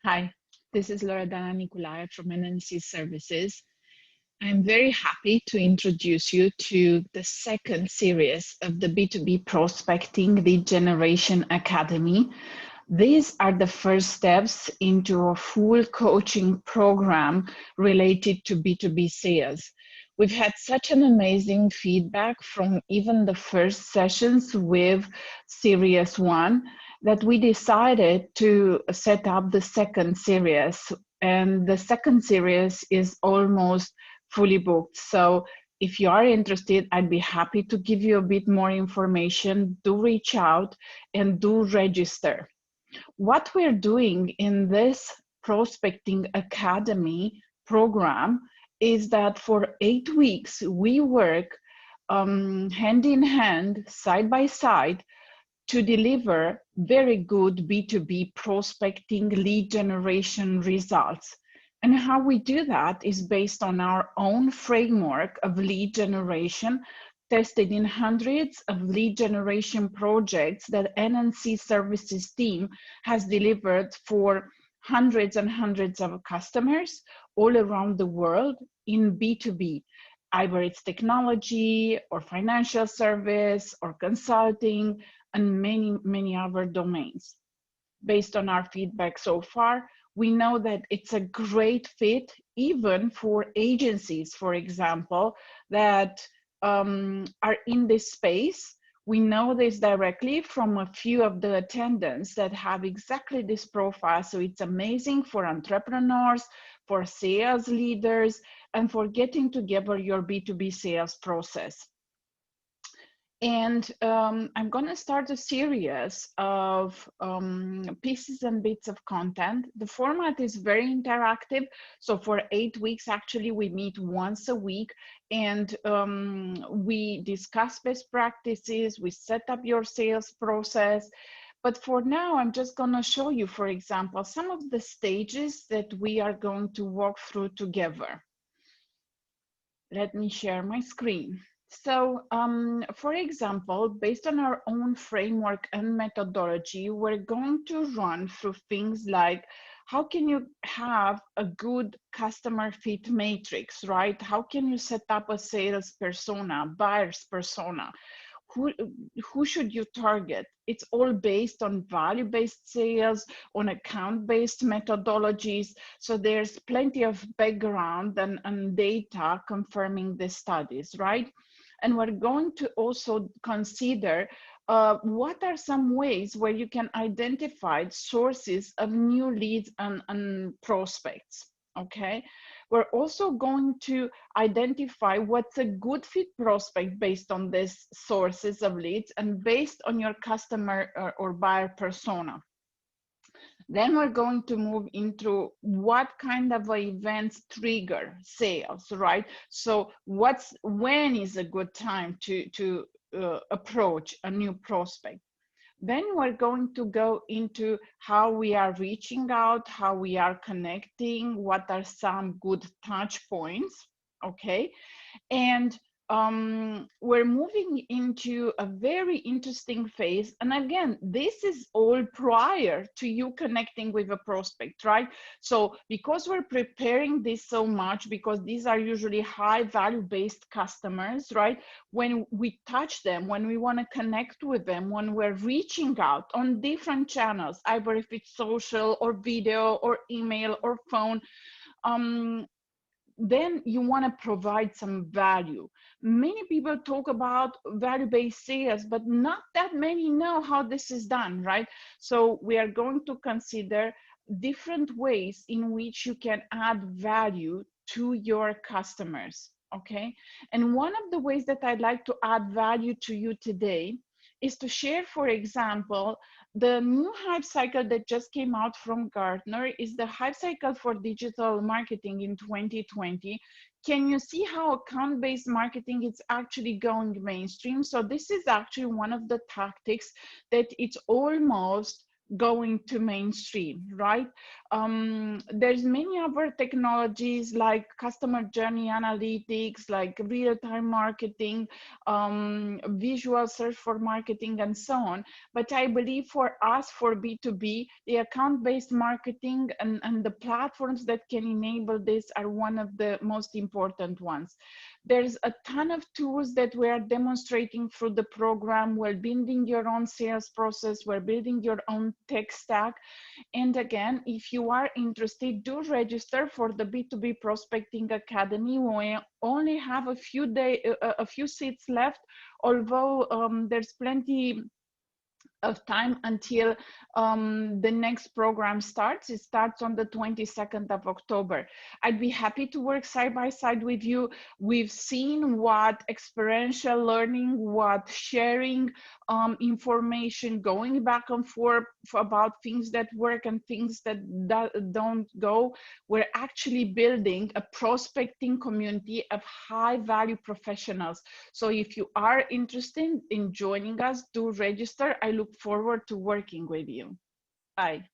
Hi, this is Loredana Niculae from NNC Services. I'm very happy to introduce you to the second series of the B2B Prospecting Lead Generation Academy. These are the first steps into a full coaching program related to B2B sales. We've had such an amazing feedback from even the first sessions with Series 1 that we decided to set up the second series. And the second series is almost fully booked. So if you are interested, I'd be happy to give you a bit more information. Do reach out and do register. What we're doing in this Prospecting Academy program is that for 8 weeks, we work hand in hand, side by side, to deliver very good B2B prospecting lead generation results. And how we do that is based on our own framework of lead generation, tested in hundreds of lead generation projects that NNC Services team has delivered for hundreds and hundreds of customers all around the world in B2B. Either it's technology or financial service or consulting and many, many other domains. Based on our feedback so far, we know that it's a great fit even for agencies, for example, that are in this space. We know this directly from a few of the attendants that have exactly this profile. So it's amazing for entrepreneurs, for sales leaders, and for getting together your B2B sales process. And I'm going to start a series of pieces and bits of content. The format is very interactive. So for 8 weeks, actually, we meet once a week and we discuss best practices. We set up your sales process. But for now, I'm just going to show you, for example, some of the stages that we are going to walk through together. Let me share my screen. So, for example, based on our own framework and methodology, we're going to run through things like how can you have a good customer fit matrix, right? How can you set up a sales persona, buyer's persona? Who should you target? It's all based on value-based sales, on account-based methodologies. So there's plenty of background and data confirming the studies, right? And we're going to also consider what are some ways where you can identify sources of new leads and prospects, okay? We're also going to identify what's a good fit prospect based on these sources of leads and based on your customer or buyer persona. Then we're going to move into what kind of events trigger sales, right? So when is a good time to approach a new prospect? Then we're going to go into how we are reaching out, how we are connecting, what are some good touch points, okay? And we're moving into a very interesting phase. And again, this is all prior to you connecting with a prospect, right? So because we're preparing this so much, because these are usually high value based customers, right? When we touch them, when we want to connect with them, when we're reaching out on different channels, either if it's social or video or email or phone, then you want to provide some value. Many people talk about value-based sales, but not that many know how this is done, right? So we are going to consider different ways in which you can add value to your customers, okay? And one of the ways that I'd like to add value to you today is to share, for example, the new hype cycle that just came out from Gartner is the hype cycle for digital marketing in 2020. Can you see how account-based marketing is actually going mainstream? So this is actually one of the tactics that it's almost going to mainstream, right? There's many other technologies like customer journey analytics, like real-time marketing, visual search for marketing, and so on. But I believe for us, for B2B, the account-based marketing and the platforms that can enable this are one of the most important ones. There's a ton of tools that we are demonstrating through the program. We're building your own sales process. We're building your own tech stack. And again, if you are interested, do register for the B2B Prospecting Academy. We only have a few seats left, although there's plenty of time until the next program starts. It starts on the 22nd of October. I'd be happy to work side by side with you. We've seen what experiential learning, what sharing information, going back and forth about things that work and things that don't go. We're actually building a prospecting community of high value professionals. So if you are interested in joining us, do register. I look forward to working with you. Bye.